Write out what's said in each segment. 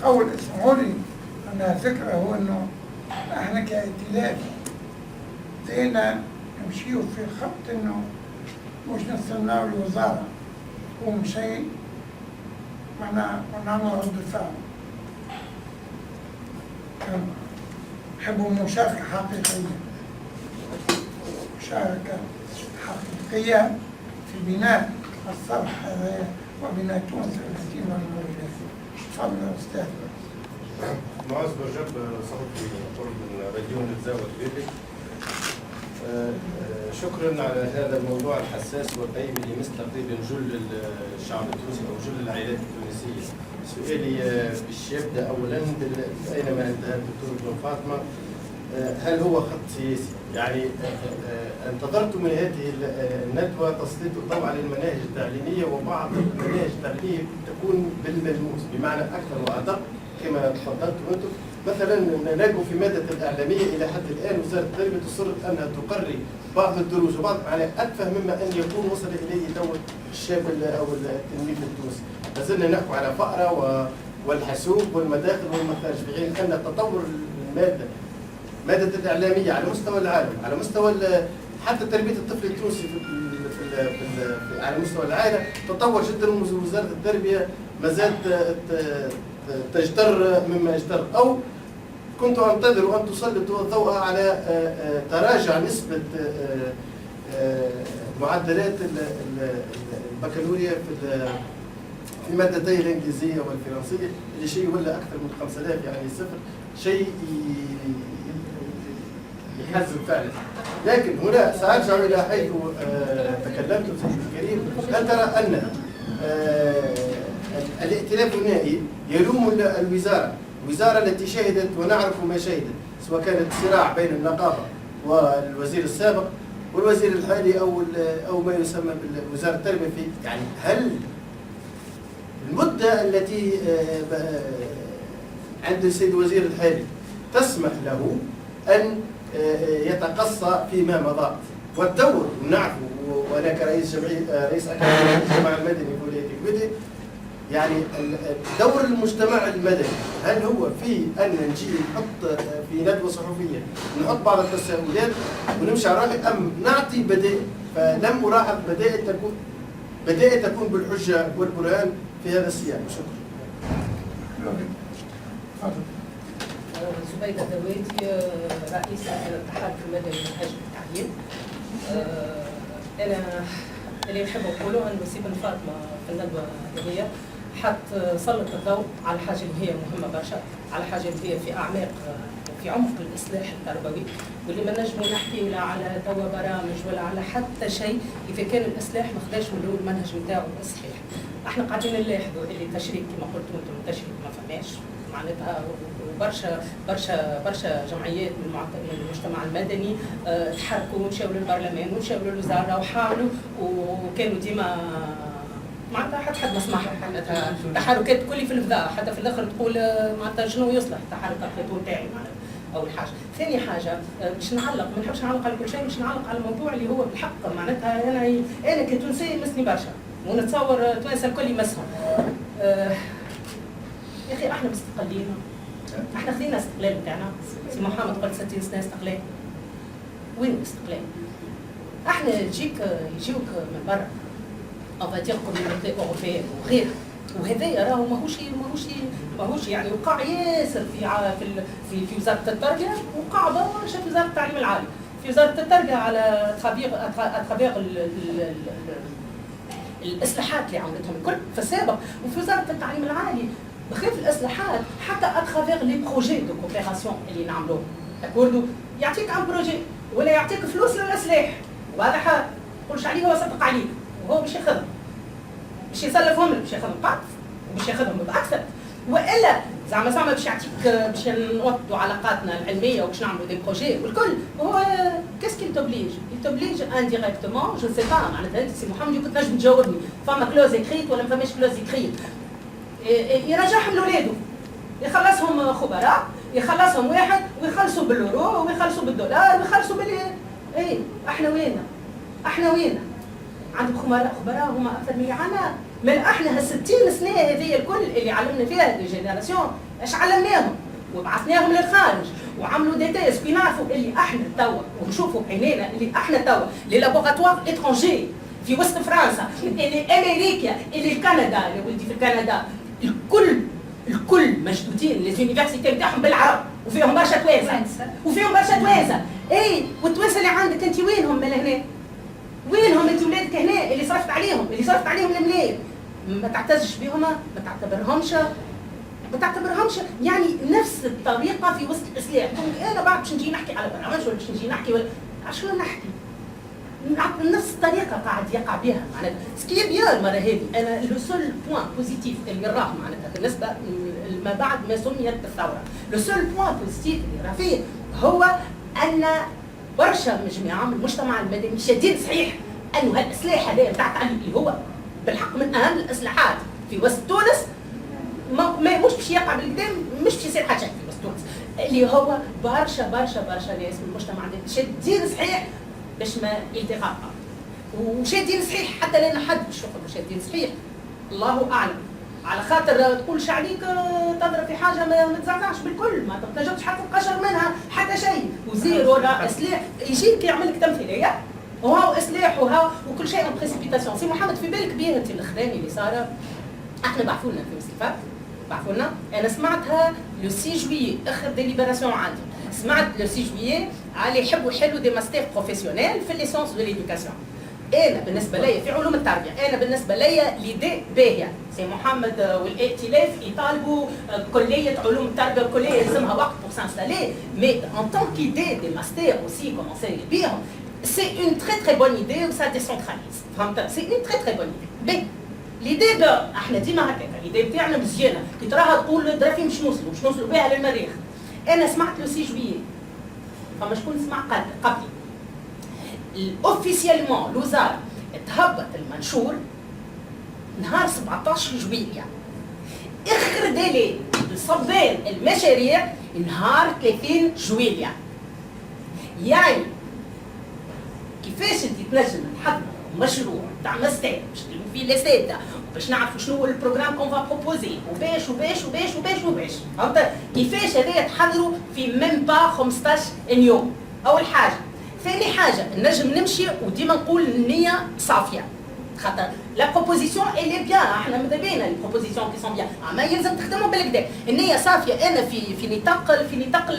الأول اسمحوا لي أنا فكرة هو إنه إحنا كائتلاف بدينا نمشيو في خط إنه مش نستناو الوزارة تقوم شيء ونعمل رد فعل. نحبوا مشاركة حقيقية، مشاركة حقيقية في بناء الصرح هذا وبناء تونس التي نمر. تفضل أستاذ. معاذ برجب صحفي قرب من راديو نتزاوج بيبي. شكرا على هذا الموضوع الحساس والقيم اللي يمس تقريبا جل الشعب التونسي او جل العائلات التونسيه. سؤالي باش يبدا اولا اينما انتهى الدكتور بن فاطمه، هل هو خط سياسي؟ يعني انتظرت من هذه الندوه تسليط الضوء على المناهج التعليميه، وبعض المناهج التعليميه تكون بالملموس بمعنى اكثر وادق كما تفضلتم انتم. مثلا نلاقوا في ماده الاعلاميه الى حد الان وزاره التربيه تصر انها تقري بعض الدروس وبعض على اتفه مما ان يكون وصل اليه تو الشاب او التلميذ التونسي. لازلنا نحكي على فأرة والحاسوب والمداخل والمخارج، في حين ان تطور مادة الإعلامية على مستوى العالم، على مستوى حتى تربية الطفل التونسي على مستوى العالم تطور جدا، ووزارة التربية ما زالت تجتر مما يجتر. أو كنت أنتظر أن تسلطوا الضوء على تراجع نسبة معدلات البكالوريا في مادتي الإنجليزية والفرنسية، اللي شيء ولا أكثر من 5000 يعني صفر، شيء يحزن فعلا. لكن هنا سأرجع إلى حيث تكلمت سيدي الكريم. هل ترى أن الائتلاف النائي يلوم الوزارة التي شهدت ونعرف ما شهدت، سواء كانت صراع بين النقابة والوزير السابق والوزير الحالي أو ما يسمى بوزارة التربية، في يعني هل المدة التي عند السيد الوزير الحالي تسمح له أن يتقصى فيما مضى؟ والدور نعرف، وانا كرئيس رئيس اكاديميه المجتمع المدني في ولايه كبدي، يعني دور المجتمع المدني هل هو في ان نجي نحط في ندوه صحفيه نحط بعض التساؤلات ونمشي على الراي، ام نعطي بدائل؟ فلم الاحظ بدائل تكون بالحجه والبرهان في هذا السياق. شكرا. زبيدة دواتي، رئيسة الاتحاد المدني لمنهج التعليم. أنا اللي نحب نقوله أن سيبن فاطمة في الندوة هذه حتى سلط الضوء على حاجة اللي هي مهمة برشا، على حاجة اللي هي في عمق الإصلاح التربوي، واللي ما نجموا نحكي لا على توا برامج ولا على حتى شيء إذا كان الإصلاح ما خداش من الأول المنهج نتاعو صحيح. احنا قاعدين نلاحظوا اللي تشريك كما قلتوا انتم التشريك ما فماش معناتها، برشا جمعيات من المجتمع المدني تحركوا ومشاو للبرلمان ومشاو للوزاره وحاولوا، وكانوا ديما معناتها حد ما سمح معناتها تحركات كلي في الفضاء، حتى في الاخر تقول معناتها شنو يصلح تحرك الخطوه تاعي معناتها. اول حاجه، ثاني حاجه باش نعلق، ما نحبش نعلق على كل شيء، باش نعلق على الموضوع اللي هو بالحق معناتها انا كتونسيه يمسني برشا ونتصور توانسه الكل يمسهم. يا اخي احنا مستقلين، احنا خذينا استقلال بتاعنا. سي محمد قلت 60 سنه استقلال، وين الاستقلال؟ احنا يجيوك من برا افاتير كوميونيتي اوروبيين وغيرها، وهذا راهو ماهوش يعني وقع ياسر في وزاره التربيه، وقع برشا في وزاره التعليم العالي. في وزاره التربيه على اترافيغ الاصلاحات اللي عملتهم الكل في السابق، وفي وزاره التعليم العالي بخلاف الاصلاحات حتى اترافيغ لي بروجي دو كوبيراسيون اللي نعملوهم. اكوردو يعطيك ان بروجي ولا يعطيك فلوس للاصلاح، وهذا حال تقولش عليه هو صدق عليك، وهو باش ياخذهم، باش يسلفهم لك، باش ياخذهم قاطف وباش ياخذهم باكثر، والا زعما باش يعطيك باش نوطدوا علاقاتنا العلميه وباش نعملوا دي بروجي والكل. هو كاسكيل توبليج انديريكتومون جو سي با، معناتها انت سي محمد كنت نجم تجاوبني فما كلوز اكريت ولا ما فماش كلوز اكريت، يرجعهم لاولادو، يخلصهم خبراء، يخلصهم واحد ويخلصوا باليورو ويخلصوا بالدولار ويخلصوا ايه احنا وين؟ عندك خبراء هما اكثر من عنا من احنا ها60 سنه هذه الكل اللي علمنا فيها دي جينيراسيون اش علمناهم وبعثناهم للخارج وعملوا دي تيست كي نعرفوا اللي احنا توا ونشوفوا بعينينا اللي احنا توا لي لابوغاتوار اترونجي في وسط فرنسا اللي امريكا اللي كندا اللي ولدي في كندا الكل مشدودين لي زونيفرسيتي نتاعهم بالعرب وفيهم برشا توانسه اي والتوانسه اللي عندك انت وينهم من هنا؟ وينهم انت ولادك هنا اللي صرفت عليهم الملايين؟ ما تعتزش بهم، ما تعتبرهمش يعني نفس الطريقه في وسط الاسلام. انا بعد باش نجي نحكي على برنامج ولا باش نجي نحكي ولا شنو نحكي؟ نفس الطريقه قاعد يقع بها معناتها سكي بيان المره هذه. انا لو سول بوان بوزيتيف اللي راه معناتها بالنسبه ما بعد ما سميت بالثوره، لو سول بوان بوزيتيف اللي راه فيه هو ان برشا من جميع المجتمع المدني شادين صحيح انه هالاسلحه هذا نتاع التعليم اللي هو بالحق من اهم الاسلحات في وسط تونس ما مش باش يقع بالقدام، مش باش يصير حاجه في وسط تونس، اللي هو برشا ناس من المجتمع شادين صحيح باش ما يلتقى وشادين صحيح حتى لنا حد باش يقولوا شادين صحيح الله اعلم، على خاطر تقول عليك تضرب في حاجه ما تزعزعش بالكل، ما تنجمش حتى تقشر منها حتى شيء، وزير ولا سلاح يجيك يعمل لك تمثيليه وهو اسلاح وكل شيء ان بريسيبيتاسيون. سي محمد في بالك بيه انت الاخراني اللي صار احنا بعثوا لنا في مستفاد بعثوا لنا، انا سمعتها لو 6 جويي اخر ديليبراسيون عندي، سمعت لو 6 جويي على يحبوا يحلوا دي ماستر بروفيسيونيل في ليسونس دو ليدوكاسيون. انا بالنسبه لي في علوم التربيه، انا بالنسبه لي ليدي باهيه، سي محمد والائتلاف يطالبوا كليه علوم التربيه الكليه يلزمها وقت بور سانستالي، مي ان طون كيدي دي ماستر اوسي كومونسي بيهم سي اون تري بون ايدي وسا ديسونتراليز، فهمت؟ سي اون تري بون ايدي. ليدي بقى احنا ديما هكاك، ليدي بتاعنا مزيانه كي تراها تقول درافي مش نوصلوا بها للمريخ. انا سمعت لو 6 جويي فما شكون سمع قبلي اوفيسيالمون الوزاره تهبط المنشور نهار 17 جويلية، اخر ديلي لصبان المشاريع نهار 30 جويلية. يعني كيفاش انت تنجم تحضر مشروع تاع ماستر باش تلموا فيه الاساتذه وباش نعرفوا شنو هو البروغرام كون فا بروبوزي وباش فهمت كيفاش هذايا تحضروا في ميم با 15 يوم. اول حاجه، ثاني حاجه نجم نمشي وديما نقول النيه صافيه، خاطر لا بروبوزيسيون الي بيان، احنا ماذا بينا لي بروبوزيسيون كي سون بيان، اما يلزم تخدموا بالكدا. النيه صافيه، انا في نطاق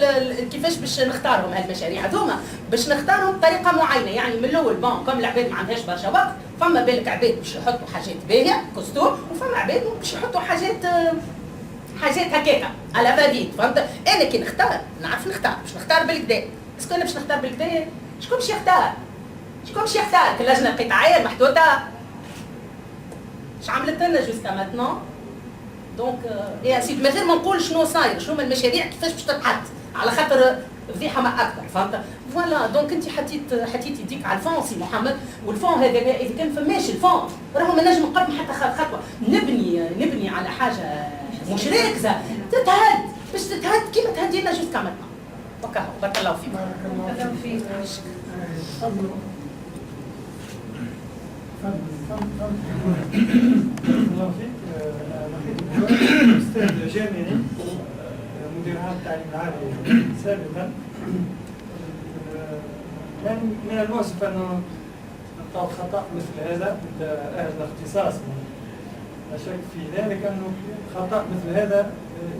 كيفاش باش نختارهم هالمشاريع هذوما، باش نختارهم بطريقه معينه. يعني من الاول بون كم العباد ما عندهاش برشا وقت، فما بالك عباد باش يحطوا حاجات باهيه كوستو، وفما عباد باش يحطوا حاجات هكاكا على فاديت، فهمت؟ انا كي نختار نعرف نختار، باش نختار بالكدا. اسكو انا باش نختار بالكدا؟ شكون باش يختار؟ اللجنه القطاعيه المحدوده اش عملت لنا جوسكا ماتنون؟ دونك يا سيدي من غير ما نقول شنو صاير، شنو من المشاريع كيفاش باش تتحط، على خاطر فضيحه ما اكثر، فهمت؟ فوالا دونك انت حطيت يديك على الفون سي محمد، والفون هذا اذا كان فماش الفون راهو ما نجم نقدم حتى خطوه، نبني على حاجه مش راكزه تتهد، باش تتهد كيما تهدينا جوسكا ماتنون. وكا بارك الله فيك. بارك الله فيك. تفضلوا. الله فيك. انا استاذ جامعي مدير عام التعليم العالي سابقا. يعني من المؤسف انه نلقاو خطا مثل هذا عند اهل الاختصاص، لا شك في ذلك انه خطا مثل هذا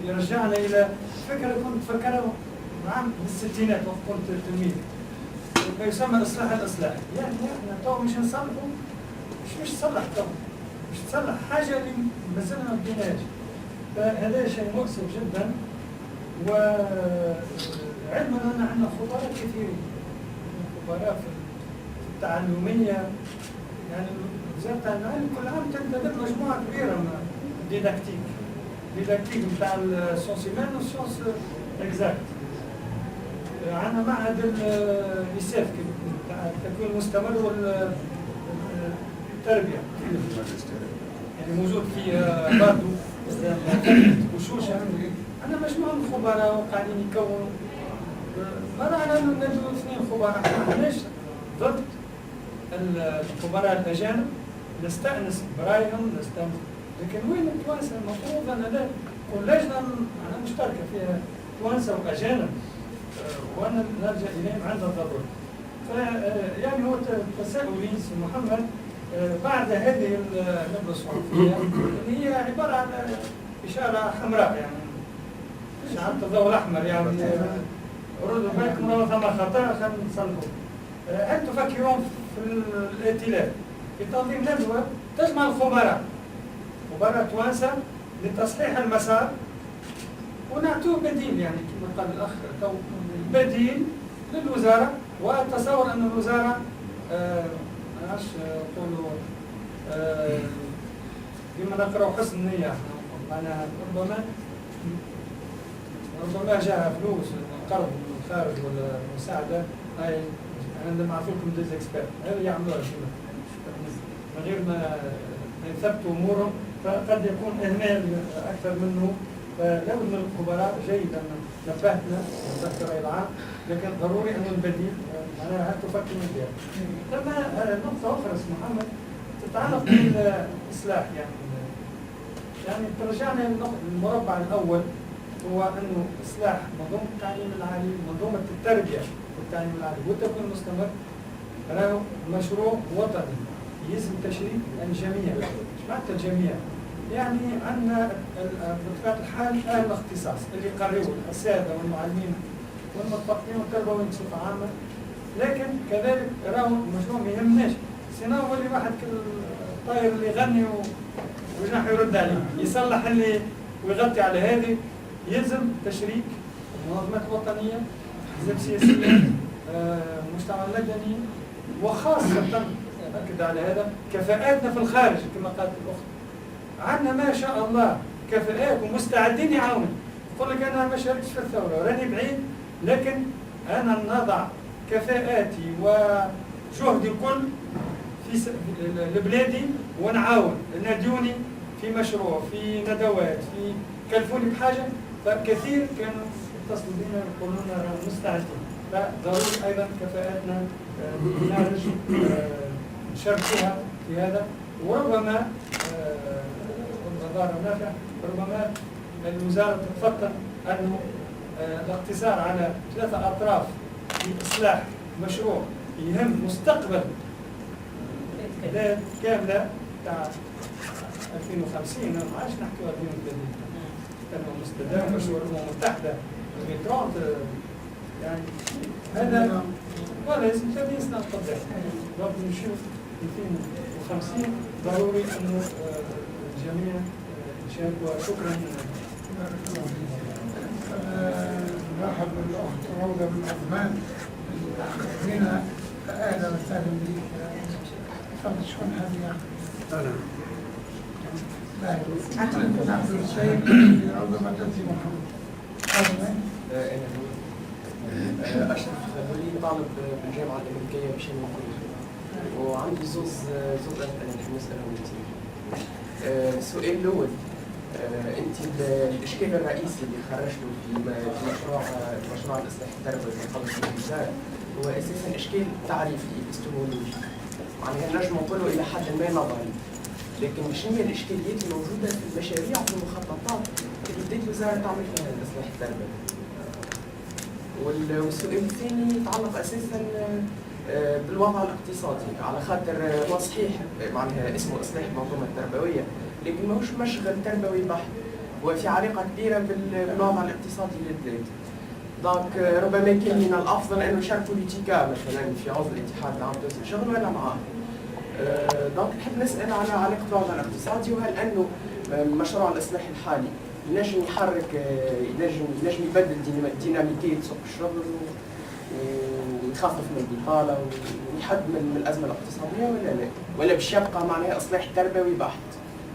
يرجعنا الى فكره كنت فكرها عام بالستينات وقت كنت تلميذ، ما يسمى اصلاح الاصلاح. يعني احنا تو مش نصلحوا، مش تصلح تو، مش تصلح حاجه اللي مازلنا ما بديناش. فهذا شيء مؤسف جدا، وعلما ان عندنا خبراء كثيرين، خبراء في التعلميه. يعني وزاره التعليم العالي كل عام تنتدب مجموعه كبيره من ديداكتيك نتاع السونس هيومان والسونس اكزاكت. عندنا معهد الإساف نتاع التكوين المستمر والتربيه، يعني موجود في باردو وشوشه. عندنا مجموعه من الخبراء وقاعدين يكونوا. ما رانا نديروا اثنين خبراء، ما احناش ضد الخبراء الاجانب، نستأنس برايهم نستأنس، لكن وين التوانسة؟ المفروض أن لا تكون لجنة أنا مشتركة فيها توانسة وأجانب وأنا نرجع إليهم عند الضرورة. يعني هو تساؤلي سي محمد بعد هذه النبرة الصحفية اللي هي عبارة عن إشارة حمراء، يعني شعار الضوء الأحمر، يعني ردوا بالكم لو ثم خطأ خلينا نصلحوا. هل تفكرون في الائتلاف بتنظيم ندوة تجمع الخبراء توانسة لتصحيح المسار ونعطوه بديل، يعني كما قال الأخ تو بديل للوزارة، وأتصور أن الوزارة معلش نقولوا بما نقرأ حسن النية، معناها ربما جاء فلوس قرض من الخارج ولا مساعدة، هاي عندما أعطوا لكم ديز اكسبيرت هذا يعملوها من غير ما يثبتوا أمورهم، فقد يكون إهمال أكثر منه. فلو أن الخبراء جيدا نبهتنا الرأي العام، لكن ضروري أن البديل معناها تفكر بها. لما نقطة أخرى اسم محمد تتعلق بالإصلاح، يعني ترجعنا للمربع الأول، هو أنه إصلاح منظومة التعليم العالي، منظومة التربية والتعليم العالي والتكوين المستمر، راهو مشروع وطني يلزم تشريك الجميع. مش معناتها الجميع، يعني عندنا بطبيعة الحال أهل الاختصاص اللي يقرروا السادة والمعلمين والمثقفين والتربويين بصفة عامة، لكن كذلك راهو المشروع ما يهمناش سينو اللي واحد الطاير اللي يغني وجناحه يرد عليه يصلح اللي ويغطي على هذه. يلزم تشريك المنظمات الوطنية، أحزاب سياسية، المجتمع المدني، وخاصة أكد على هذا كفاءاتنا في الخارج كما قالت الأخت. عندنا ما شاء الله كفاءات ومستعدين يعاونوا. يقول لك أنا ما شاركتش في الثورة وراني بعيد، لكن أنا نضع كفاءاتي وجهدي الكل في لبلادي ونعاون، نادوني في مشروع، في ندوات، في كلفوني بحاجة، فكثير كانوا يتصلوا بنا يقولون لنا مستعدين. فضروري أيضا كفاءاتنا نعرج نشاركوها في هذا، وربما ضرر نافع، ربما الوزارة تتفطن أنه الاقتصار على 3 أطراف في إصلاح مشروع يهم مستقبل كاملة تاع 2050، ما عادش نحكيو 2030 تنمية مستدامة، مشروع الأمم المتحدة 2030، يعني هذا ولا لازم 30 سنة قدام. دونك نشوف 2050 ضروري أنه الجميع يشاركوا. شكرا. نرحب بالأخت روضة بن عثمان هنا، أهلا وسهلا بك. تفضل شكون هذه يا أخي؟ أهلا. نعبد السيد روضة ما تنسي محمد. أشرف خليل طالب بالجامعة الأمريكية بشأن الكلية، وعندي زوز أسئلة نحب نسألهم كثير. السؤال الأول، أنت الإشكال الرئيسي اللي خرجته في مشروع الإصلاح التربوي اللي خلص الوزارة هو أساساً إشكال تعريفي إبستمولوجي، معناها نجم نقوله إلى حد ما نظري، لكن شنو هي الإشكاليات الموجودة في المشاريع وفي المخططات اللي بدأت الوزارة تعمل فيها الإصلاح التربوي؟ والسؤال الثاني يتعلق اساسا بالوضع الاقتصادي، على خاطر هو صحيح معناها اسمه اصلاح المنظومه التربويه، لكن ماهوش مشغل تربوي بحت، وفي علاقه كبيره بالوضع الاقتصادي للبلاد. دونك ربما كان من الافضل انه يشاركوا بوليتيكا مثلا في عضو الاتحاد العام للتوزيع الشغل ولا معاه. دونك نحب نسال على علاقه الوضع الاقتصادي، وهل انه مشروع الاصلاح الحالي ينجم يحرك ينجم يبدل ديناميكية سوق الشغل ويخفف من البطالة ويحد من الأزمة الاقتصادية ولا لا؟ ولا باش يبقى معناها إصلاح تربوي بحت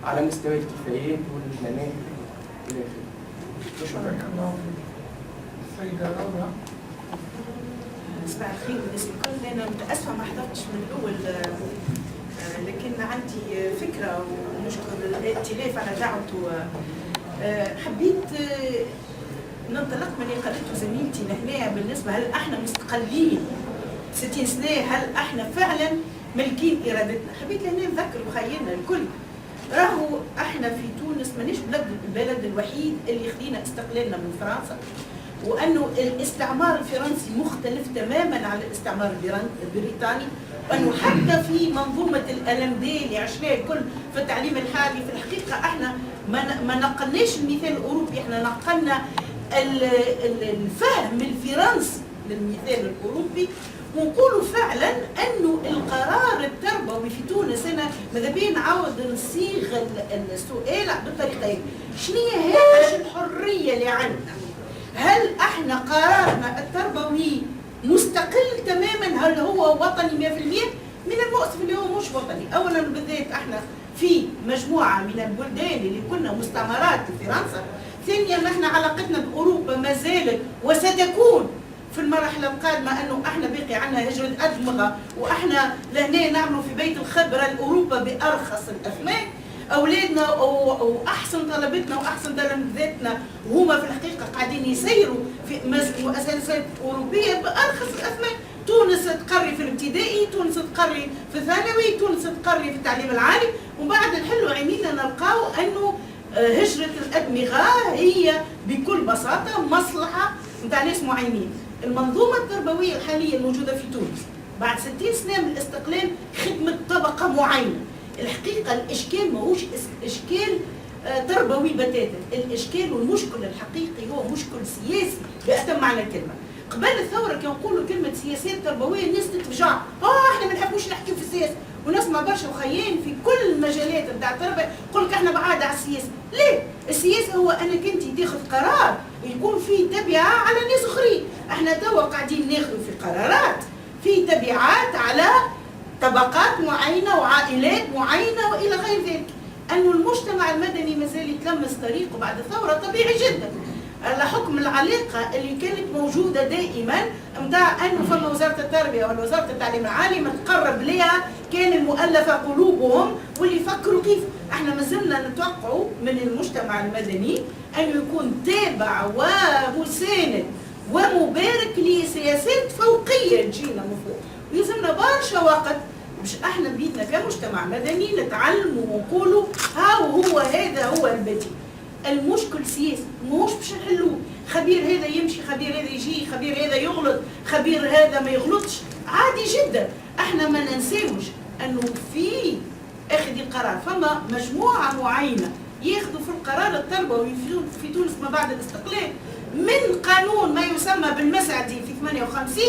على مستوى الكفايات والمناهج إلى آخره؟ شكرا الله فيك. السيدة روضة. صباح الخير بالنسبة للكل. أنا متأسفة ما حضرتش من الأول، لكن عندي فكرة ونشكر الائتلاف على دعوته. حبيت ننطلق من اللي قالته زميلتي هنا بالنسبه هل احنا مستقلين 60 سنه، هل احنا فعلا ملكين ارادتنا. حبيت هنا نذكر خينا الكل، راهو احنا في تونس مانيش البلد الوحيد اللي خدينا استقلالنا من فرنسا، وانه الاستعمار الفرنسي مختلف تماما عن الاستعمار البريطاني، وانه حتى في منظومه الالمدي اللي عشناه الكل في التعليم الحالي في الحقيقه احنا ما نقلناش المثال الاوروبي، احنا نقلنا الفهم الفرنسي للمثال الاوروبي. ونقولوا فعلا انه القرار التربوي في تونس، انا ماذا بيا نعاود نصيغ السؤال بالطريقه، شنو هي الحريه اللي عندنا؟ هل احنا قرارنا التربوي مستقل تماما؟ هل هو وطني 100%؟ من المؤسف اللي هو مش وطني. اولا بالذات احنا في مجموعه من البلدان اللي كنا مستعمرات لفرنسا. ثانيا احنا علاقتنا باوروبا ما زالت وستكون في المرحله القادمه انه احنا باقي عندنا هجره ادمغه، واحنا لهنا نعملوا في بيت الخبره لاوروبا بارخص الاثمان. اولادنا واحسن طلبتنا واحسن تلامذتنا وهما في الحقيقه قاعدين يسيروا في مؤسسات اوروبيه بارخص الاثمان. تونس تقري في الابتدائي، تونس تقري في الثانوي، تونس تقري في التعليم العالي، ومن بعد نحلوا عينينا نلقاو انه هجره الادمغه هي بكل بساطه مصلحه نتاع ناس معينين. المنظومه التربويه الحاليه الموجوده في تونس بعد 60 سنه من الاستقلال خدمه طبقه معينه. الحقيقه الاشكال ماهوش اشكال تربوي بتاتا، الاشكال والمشكل الحقيقي هو مشكل سياسي بأتم معنى الكلمه. قبل الثوره كان نقولوا كلمه سياسات تربويه الناس تتفجع، احنا ما نحبوش نحكيو في السياسه، ونسمع برشا وخيين في كل المجالات نتاع التربيه يقول لك احنا بعاد على السياسه. ليه؟ السياسه هو انك انت تاخذ قرار يكون فيه تبعه على ناس اخرين. احنا توا قاعدين ناخذ في قرارات في تبعات على طبقات معينه وعائلات معينه والى غير ذلك. انه المجتمع المدني مازال يتلمس طريقه بعد الثوره طبيعي جدا، على حكم العلاقه اللي كانت موجوده دائما نتاع انه فما وزاره التربيه ولا وزاره التعليم العالي ما تقرب ليها كان المؤلفه قلوبهم واللي يفكروا كيف. احنا مازلنا نتوقعوا من المجتمع المدني انه يكون تابع ومساند ومبارك لسياسات فوقيه تجينا من فوق، ويلزمنا برشا وقت مش احنا بيتنا كمجتمع مدني نتعلموا ونقولوا هذا هو البديل. المشكل سياسي مش باش نحلوه، خبير هذا يمشي، خبير هذا يجي، خبير هذا يغلط، خبير هذا ما يغلطش، عادي جدا. احنا ما ننساوش انه في اخذ القرار فما مجموعه معينه ياخذوا في القرار التربوي في تونس ما بعد الاستقلال، من قانون ما يسمى بالمسعدي في 58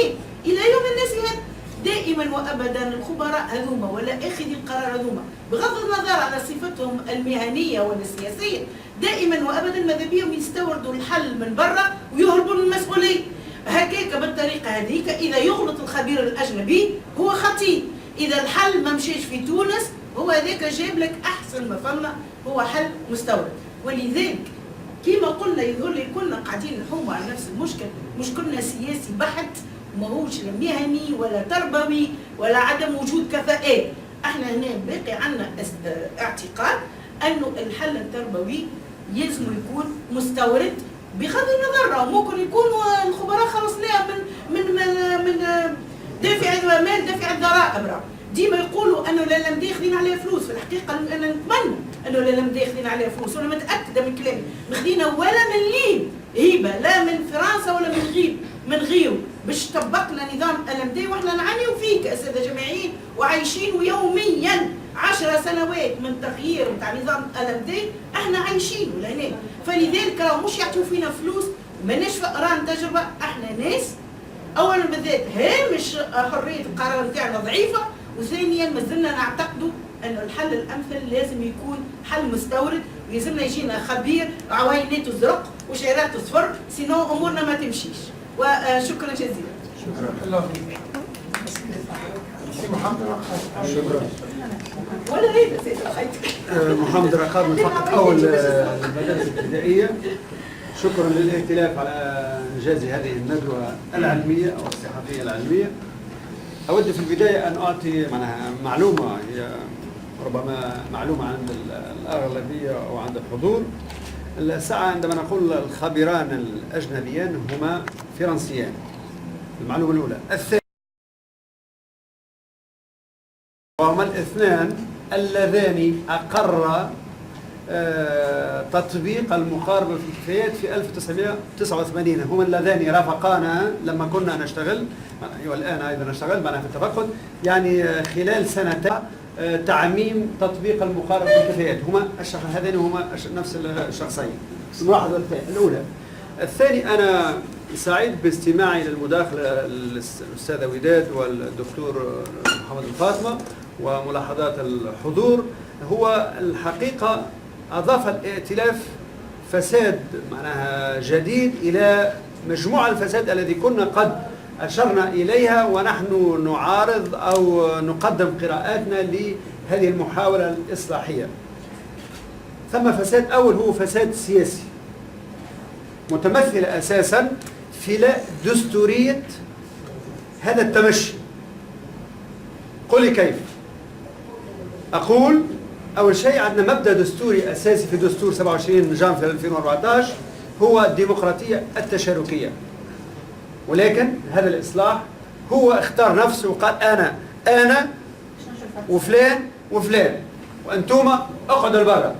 الى يوم الناس هذا. دائما وابدا الخبراء هذوما ولا اخذ القرار هذوما بغض النظر على صفتهم المهنيه ولا السياسيه دائما وابدا ماذا بيهم يستوردوا الحل من برا ويهربوا من المسؤوليه. هكاك بالطريقه هذيك اذا يغلط الخبير الاجنبي هو خطير، اذا الحل ما مشيش في تونس هو هذاك جاب لك احسن ما فما هو حل مستورد. ولذلك كما قلنا يظهر لي كنا قاعدين نحوموا على نفس المشكل، مشكلنا سياسي بحت ماهوش لا مهني ولا تربوي ولا عدم وجود كفاءات. احنا هنا باقي عندنا اعتقاد انه الحل التربوي يلزم يكون مستورد بغض النظر ممكن يكونوا الخبراء خلصناها من دافع المال دافع الضرائب. ديما يقولوا انه لا مداخلين عليها فلوس، في الحقيقه انا نتمنى انه لا مداخلين عليها فلوس، وانا متاكده من كلامي مخدينا ولا مليم هيبه لا من فرنسا ولا من غيره باش طبقنا نظام LMD، واحنا نعانيوا فيه كاساتذه جامعيين وعايشين ويوميا 10 سنوات من تغيير نتاع نظام LMD احنا عايشينه لهنا. فلذلك راهو مش يعطيو فينا فلوس ماناش فقران تجربه، احنا ناس اولا بالذات هامش حريه القرار نتاعنا ضعيفه، وثانيا مازلنا نعتقدوا انه الحل الامثل لازم يكون حل مستورد، ويلزمنا يجينا خبير عويناته زرق وشعيراته صفر، سينو امورنا ما تمشيش. وشكرا جزيلا. شكرا. محمد رقاد. شكرا. ولا هيدا سيد الخيط. محمد رقاد من فقط اول المدارس الابتدائيه. شكرا للائتلاف على انجاز هذه الندوه العلميه او الصحفيه العلميه. اود في البدايه ان اعطي معناها معلومه هي ربما معلومه عند الاغلبيه او عند الحضور. الساعه عندما نقول الخبيران الاجنبيان هما فرنسيان. المعلومه الاولى. وهما الاثنان اللذان أقر تطبيق المقاربة في الكفايات في 1989. هما اللذان رافقانا لما كنا نشتغل، والآن أيضا نشتغل معنا في التفقد، يعني خلال سنتين تعميم تطبيق المقاربة في الكفايات. هما هذين هما نفس الشخصين. الملاحظة الأولى. الثاني، أنا سعيد باستماعي للمداخلة الأستاذة وداد والدكتور محمد الفاطمة وملاحظات الحضور. هو الحقيقة أضاف الائتلاف فساد معناها جديد إلى مجموعة الفساد الذي كنا قد أشرنا إليها ونحن نعارض أو نقدم قراءاتنا لهذه المحاولة الإصلاحية. ثم فساد أول هو فساد سياسي متمثل أساسا في لا دستورية هذا التمشي. قولي كيف؟ أقول أول شيء عندنا مبدأ دستوري أساسي في دستور 27 جانفي 2014 هو الديمقراطية التشاركية، ولكن هذا الإصلاح هو اختار نفسه وقال أنا وفلان وفلان وأنتوما اقعدوا لبرا.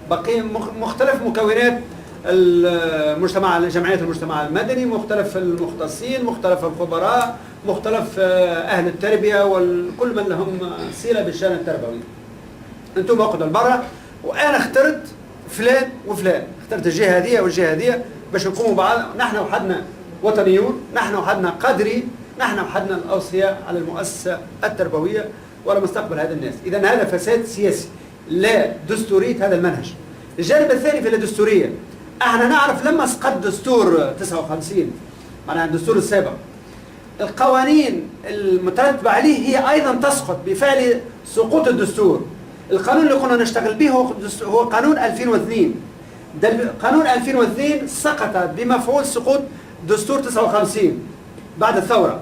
بقي مختلف مكونات المجتمع، جمعيات المجتمع المدني، مختلف المختصين، مختلف الخبراء، مختلف أهل التربية وكل من لهم صلة بالشأن التربوي. أنتم اقعدوا لبرا وأنا اخترت فلان وفلان، اخترت الجهة هذه والجهة هذه باش نقوموا بعض. نحن وحدنا وطنيون، نحن وحدنا قادرين، نحن وحدنا الأوصياء على المؤسسة التربوية وعلى مستقبل هذا الناس. إذا هذا فساد سياسي لا دستورية هذا المنهج. الجانب الثاني في الدستورية، احنا نعرف لما سقط دستور 59 معناها الدستور السابق، القوانين المترتبة عليه هي أيضا تسقط بفعل سقوط الدستور. القانون اللي كنا نشتغل به هو قانون 2002. قانون 2002 سقط بمفعول سقوط دستور 59 بعد الثورة.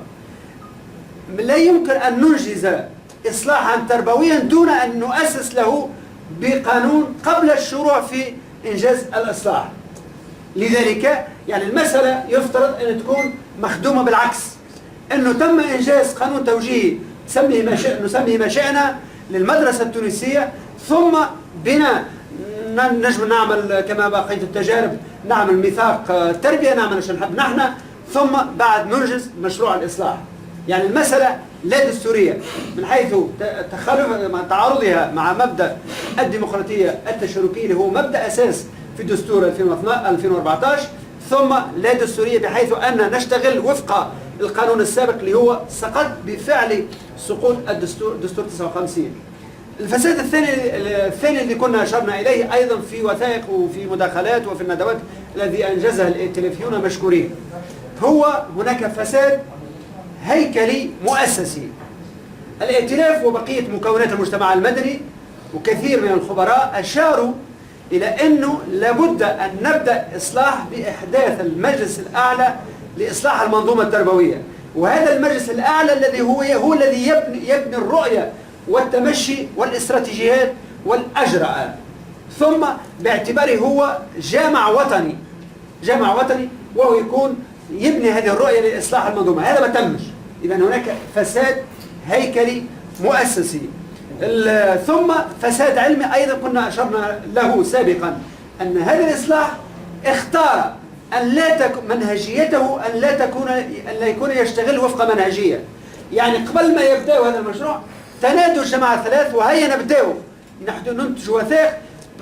لا يمكن أن ننجز إصلاحا تربويا دون أن نؤسس له بقانون قبل الشروع في إنجاز الإصلاح. لذلك يعني المسألة يفترض أن تكون مخدومة بالعكس، أنه تم إنجاز قانون توجيهي نسميه ما شئنا للمدرسة التونسية، ثم بنا نجم نعمل كما بقية التجارب، نعمل ميثاق تربية، نعمل نحب نحن، ثم بعد ننجز مشروع الإصلاح. يعني المسألة لا دستورية من حيث تعارضها مع مبدأ الديمقراطية التشاركية اللي هو مبدأ أساس في دستور 2014، ثم لا دستورية بحيث أن نشتغل وفق القانون السابق اللي هو سقط بفعل سقوط دستور 59. الفساد الثاني اللي كنا أشرنا إليه أيضا في وثائق وفي مداخلات وفي الندوات الذي أنجزها الائتلافيون مشكورين، هو هناك فساد هيكلي مؤسسي. الائتلاف وبقية مكونات المجتمع المدني وكثير من الخبراء أشاروا إلى أنه لابد أن نبدأ إصلاح بإحداث المجلس الأعلى لإصلاح المنظومة التربوية، وهذا المجلس الأعلى الذي هو الذي يبني الرؤية والتمشي والاستراتيجيات والأجراءات، ثم باعتباره هو جامع وطني وهو يكون يبني هذه الرؤية لإصلاح المنظومة. هذا ما تمش. إذا هناك فساد هيكلي مؤسسي. ثم فساد علمي أيضا كنا أشرنا له سابقا، أن هذا الإصلاح اختار أن لا تكون منهجيته أن لا يكون يشتغل وفق منهجية. يعني قبل ما يبدأوا هذا المشروع تنادوا الجماعة الثلاث وهيا نبدأوا نحن ننتج وثائق،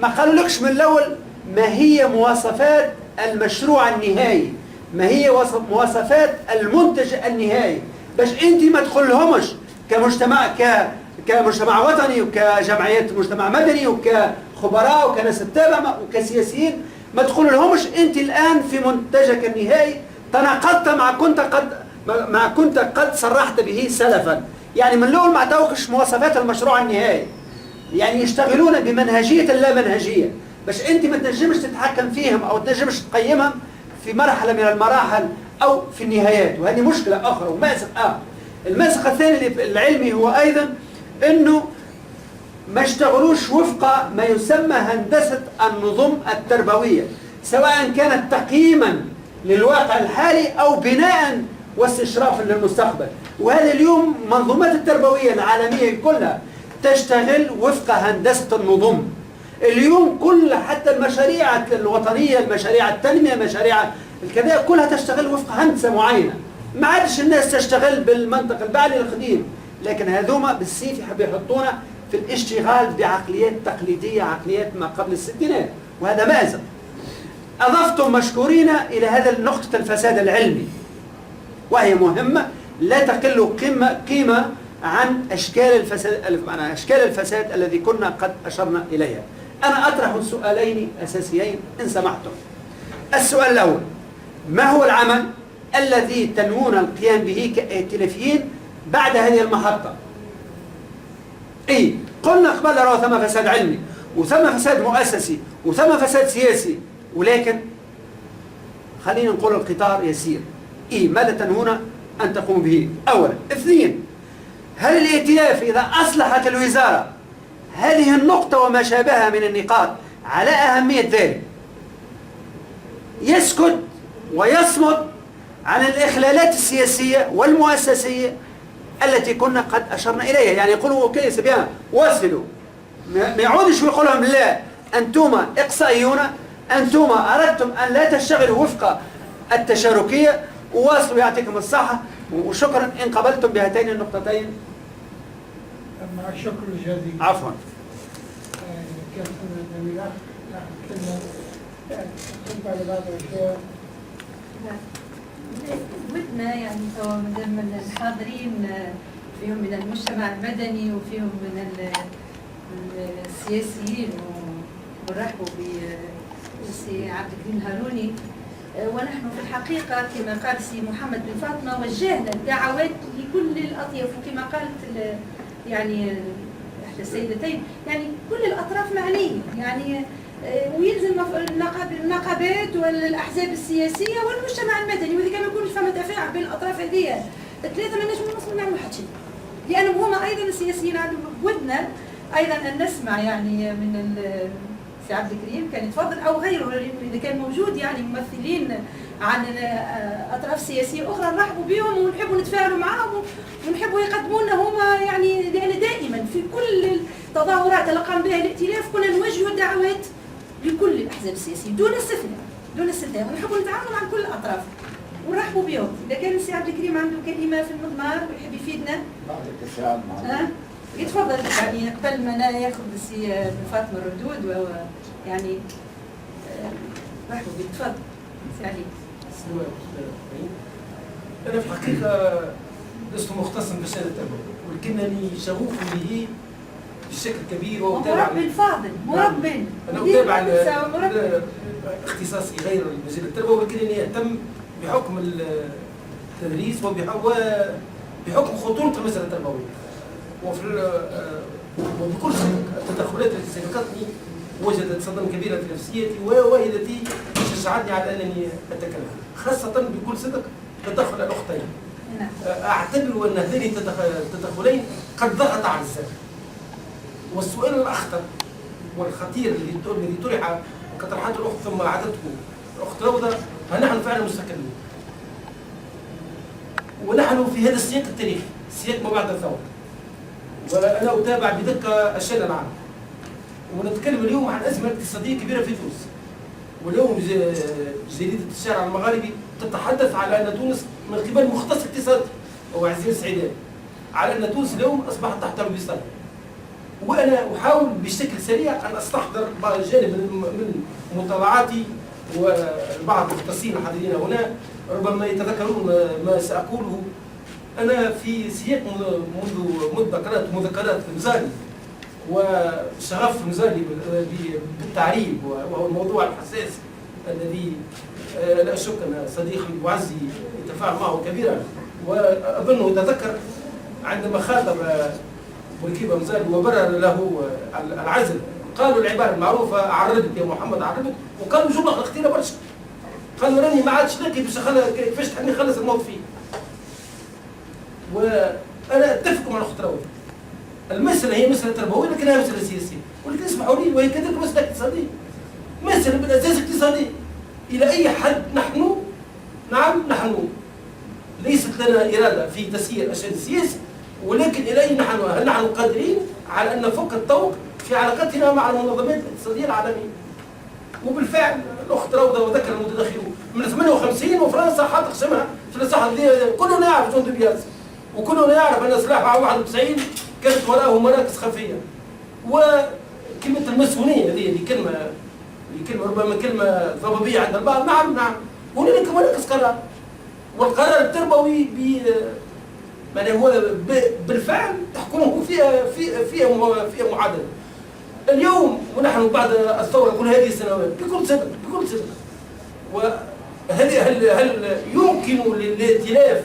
ما قالوا لكش من الأول ما هي مواصفات المشروع النهائي، ما هي مواصفات المنتج النهائي، باش انت ما تدخلهمش كمجتمع وطني وكجمعيات مجتمع مدني وكخبراء وكناس التابعة وكسياسيين، ما تدخلهمش انت الآن في منتجك النهائي تناقضت مع كنت قد صرحت به سلفا. يعني من الأول ما عطاوكش مواصفات المشروع النهائي، يعني يشتغلون بمنهجية لا منهجية، باش انت ما تنجمش تتحكم فيهم او تنجمش تقيمهم في مرحلة من المراحل او في النهايات، وهذه مشكلة اخرى ومأزق اخر. المأزق الثاني العلمي هو ايضا انه ما اشتغلوش وفق ما يسمى هندسة النظم التربوية، سواء كانت تقييما للواقع الحالي او بناء واستشرافا للمستقبل. وهذا اليوم منظومات التربوية العالمية كلها تشتغل وفق هندسة النظم. اليوم كل حتى المشاريع الوطنية، المشاريع التنمية، مشاريع الكذا كلها تشتغل وفق هندسة معينة. ما عادش الناس تشتغل بالمنطق البعلي القديم، لكن هذوما بالسيف يحب يحطونا في الاشتغال بعقليات تقليدية، عقليات ما قبل الستينات، وهذا مأزق. أضفتم مشكورين إلى هذا نقطة الفساد العلمي، وهي مهمة لا تقل قيمة عن أشكال الفساد الذي كنا قد أشرنا إليها. أنا أطرح سؤالين أساسيين إن سمحتم. السؤال الأول: ما هو العمل الذي تنوون القيام به كائتلافيين بعد هذه المحطة؟ قلنا قبل راه ثم فساد علمي وثم فساد مؤسسي وثم فساد سياسي، ولكن خلينا نقول القطار يسير. ماذا تنوون أن تقوم به؟ أولا. اثنين: هل الائتلاف إذا أصلحت الوزارة هذه النقطة وما شابهها من النقاط على أهمية ذلك يسكت ويصمد عن الإخلالات السياسية والمؤسسية التي كنا قد أشرنا إليها؟ يعني يقولوا أوكي سبيان واصلوا، ما يعودش ويقول لهم لا أنتم إقصائيون، أنتم أردتم أن لا تشتغلوا وفق التشاركية، وواصلوا يعطيكم الصحة وشكرا إن قبلتم بهاتين النقطتين. مع الشكر الجزيل. عفوا. كيف نميل كلمة تنفع لبعض الأشياء. ودنا يعني من الحاضرين فيهم من المجتمع المدني وفيهم من السياسيين، ونرحبوا بسي عبد الكريم الهاروني. ونحن في الحقيقة كما قال سي محمد بن فاطمة وجهنا الدعوات لكل الأطياف، وكما قالت يعني إحدى السيدتين يعني كل الأطراف معنية، يعني ويلزم النقابات والأحزاب السياسية والمجتمع المدني، وإذا كان ما يكونش فما تفاعل بين الأطراف هذه الثلاثة ما نجموا نوصلوا نعملوا حتى شيء، لأنهم هما أيضا السياسيين عندهم ودنا أيضا أن نسمع يعني من سي عبد الكريم كان يتفضل أو غيره إذا كان موجود يعني ممثلين عن أطراف سياسية أخرى نرحبوا بهم ونحبوا نتفاعلوا معهم ونحبوا يقدموا لنا هما يعني، لأن دائما في كل التظاهرات اللي قام بها الائتلاف كنا نوجهوا الدعوات لكل الأحزاب السياسية دون استثناء ونحبوا نتعاملوا مع كل الأطراف ونرحبوا بهم. إذا كان السي عبد الكريم عنده كلمة في المضمار ويحب يفيدنا بعد التفاعل معنا يتفضل، يعني قبل ما ياخذ السي فاطمة الردود وهو يعني رحبوا بيه. تفضل سي علي. أنا في الحقيقة لست مختصا بالشهادة التربوية، ولكنني شغوف به بشكل كبير وأتابع. مربي الفاضل مربي. أنا أتابع اختصاصي غير المجال التربوي، ولكنني أهتم بحكم التدريس وبحكم خطورة المسألة التربوية. وبكل التدخلات التي سبقتني وجدت صدمة كبيرة في نفسيتي وهي التي شجعتني على أنني أتكلم، خاصة بكل صدق تدخل الأختين. أعتبر أن هذين التدخلين قد ضغط على الزمن. والسؤال الأخطر والخطير الذي طرح وطرحته الأخت ثم أعادته الأخت روضة: هل نحن فعلا مستقلين؟ ونحن في هذا السياق التاريخي، سياق ما بعد الثورة، وأنا أتابع بدقة الشأن العام. ونتكلم اليوم عن أزمة اقتصادية كبيرة في تونس، واليوم جريدة الشارع المغاربي تتحدث على أن تونس من قبل مختص اقتصادي هو عزيز السعيداني على أن تونس اليوم أصبحت تحت الوصاية. وأنا أحاول بشكل سريع أن أستحضر جانب من مطالعاتي، وبعض المختصين الحاضرين هنا ربما يتذكرون ما سأقوله. أنا في سياق منذ قرأت مذكرات مزاري وشغف مزاري بالتعريب، وهو الموضوع الحساس الذي لا شك أن صديقي معزي يتفاعل معه كبيرا، وأظنه تذكر عندما خاطب بوركيبة مزاري وبرر له العزل، قالوا العبارة المعروفة: أعرضك يا محمد أعرضك، وقالوا جملة خطيرة برشا، قالوا راني ما عادش لاقي كيفاش تحبني نخلص الموت فيه. وأنا أتفق مع الأخت روضة، المسألة هي مسألة تربوية لكنها مسألة سياسية، ولكن اسمحوا لي وهي كذلك مسألة اقتصادية، مسألة بالأساس اقتصادية. إلى أي حد نحن ليست لنا إرادة في تسيير الشأن السياسي، ولكن الى نحن هل نحن قادرين على ان نفك الطوق في علاقتنا مع المنظمات الاقتصاديه العالميه؟ وبالفعل الاخت روضه وذكر المتدخلون من 58 وفرنسا حاطه قسمها في الاصلاحات دي، كلنا يعرف جون ديبياس وكلنا يعرف ان اصلاح 91 كانت وراءه مراكز خفيه. وكلمه الماسونيه هذه كلمه ربما كلمه ضبابيه عند البعض. نعم هنالك مراكز قرار، والقرار التربوي يعني هو بالفعل تحكمه فيها معادله. اليوم ونحن بعد الثوره كل هذه السنوات بكل صدق هل يمكن للائتلاف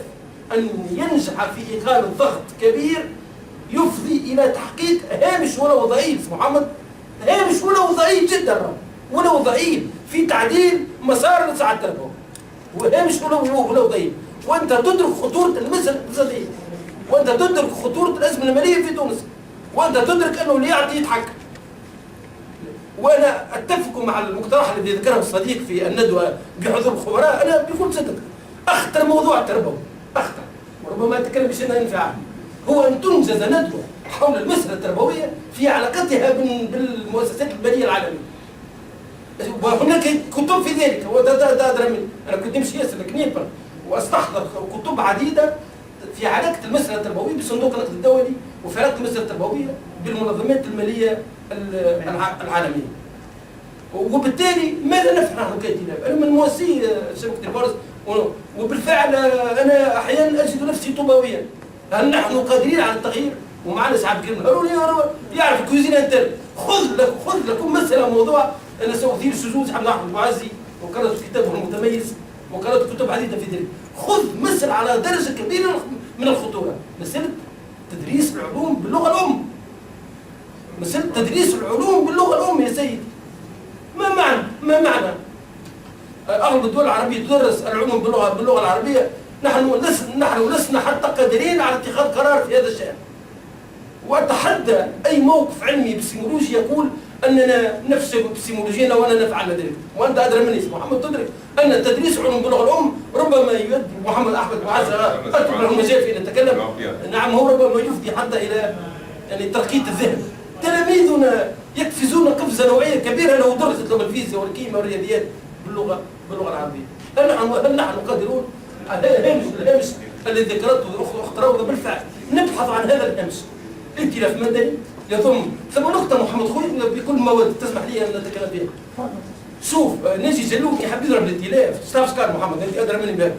ان ينجح في ايقاع ضغط كبير يفضي الى تحقيق هامش ولو ضعيف محمد، هامش ولو ضعيف جدا ولو ضعيف في تعديل مسار الاصلاح التربوي، وهامش ولو ضعيف، وانت تدرك خطوره المساله الاقتصاديه، وانت تدرك خطوره الازمه الماليه في تونس، وانت تدرك انه اللي يعطي يتحكم. وانا اتفق مع المقترح الذي ذكره الصديق في الندوه بحضور الخبراء. انا بكل صدق اخطر موضوع التربوي، اخطر وربما اتكلم بشان ينفع هو ان تنجز ندوه حول المساله التربويه في علاقتها بالمؤسسات الماليه العالميه. وهناك كتب في ذلك، انا كنت نمشي ياسر الكنيبر واستحضر كتب عديده في علاقه المساله التربويه بصندوق النقد الدولي، وفي علاقه المساله التربويه بالمنظمات الماليه العالميه. وبالتالي ماذا نفعل نحن كائتلاف؟ انا من مؤسسي شبكه البرز، وبالفعل انا احيانا اجد نفسي طوباويا. هل نحن قادرين على التغيير؟ ومعنا سعد كريم هاروني يعرف الكوزينه انترن. خذ لكم مثلا موضوع انا ساثير شذوذ حمد احمد المعزي، وقرأت كتابه المتميز، وقرأت كتب عديده في ذلك. خذ مثل على درجه كبيره من الخطوره، مساله تدريس العلوم باللغه الام. مساله تدريس العلوم باللغه الام يا سيدي. ما معنى اغلب الدول العربيه تدرس العلوم باللغه العربيه؟ نحن لسنا حتى قادرين على اتخاذ قرار في هذا الشان. واتحدى اي موقف علمي ابستيمولوجي يقول اننا نفسد ابستيمولوجينا واننا نفعل ذلك، وانت ادرى مني محمد تدرك ان تدريس علوم باللغه الام ربما يؤدي محمد احمد معز اترك له المجال في ان يتكلم. نعم هو ربما يفضي حتى الى يعني ترقيه الذهن. تلاميذنا يقفزون قفزه نوعيه كبيره لو درست لهم الفيزياء والكيمياء والرياضيات باللغه العربيه. هل نحن قادرون على الهامش الذي ذكرته الاخت روضه؟ بالفعل نبحث عن هذا الهامش. ائتلاف مدني يضم ثم نقطه محمد خوي بكل مواد تسمح لي ان نتكلم بها. شوف ناجي جلوكي حب يضرب الائتلاف، شاف قال محمد انت ادرى مني بها.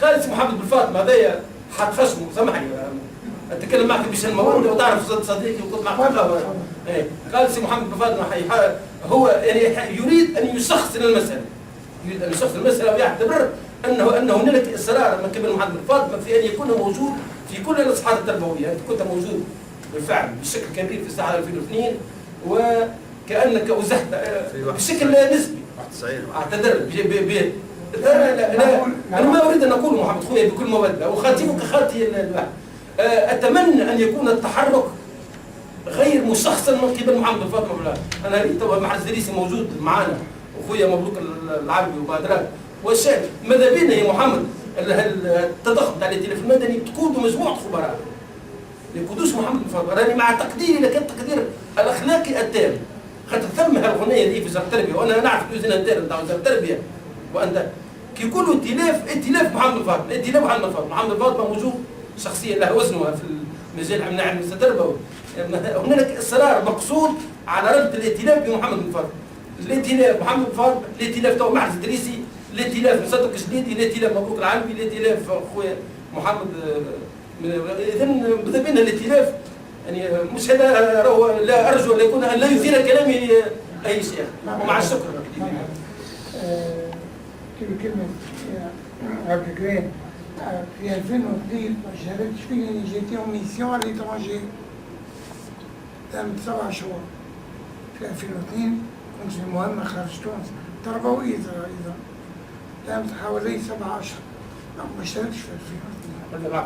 قال اسمه محمد بن فاطمه هذايا حد خشمه، سامحني اتكلم معك بشان المواد وتعرف صديقي وكنت معك قال سي محمد بن فاطمه هو يعني يريد ان يشخصن المساله، ويعتبر انه هنالك اصرار من قبل محمد بن فاطمه في ان يكون موجود في كل الاصحاحات التربويه. انت كنت موجود بالفعل بشكل كبير في الساحه 2002 وكانك ازحت بشكل نسبي. اعتذر انا ما اريد ان اقول محمد خويا بكل موده وخاتمك خاتي الواحد. اتمنى ان يكون التحرك غير مشخصا من قبل محمد بن فاطمه بالله. انا اريد تو مع الزريسي موجود معنا اخويا مبروك العربي وبادرات والشاهد. ماذا بينا يا محمد التضخم تاع الائتلاف المدني تقودوا مجموعه خبراء، ما يقودوش محمد بن فاطمه. راني مع تقديري لكن التقدير الاخلاقي التام، خاطر ثم هالغنيه دي في وزاره التربيه وانا نعرف الوزاره الانترن تاع وزاره التربيه، وانت كي يقولوا ائتلاف محمد بن فاطمه، محمد بن فاطمه موجود شخصيه لها وزنها في المجال علم التربوي. هنالك اصرار مقصود على ربط الائتلاف بمحمد بن فاطمه. الائتلاف محمد بن فاطمه، الائتلاف تو معرض الدريسي، الائتلاف مصدق الجديدي، الائتلاف مبروك العالمي، الائتلاف خويا محمد. اذا ماذا بينا الائتلاف يعني مش هذا راهو لا ارجو ان يكون ان لا يثير كلامي اي شيء. ومع الشكر كلمه عبد الكريم في 2002 ما شاركتش فيه لاني جيت يوم ميسيون على ليترونجي تمت 7 شهور. في 2002 كنت في مهمه خارج تونس تربويه ايضا تمت حوالي 7 أشهر. ما اشتركتش في 2002.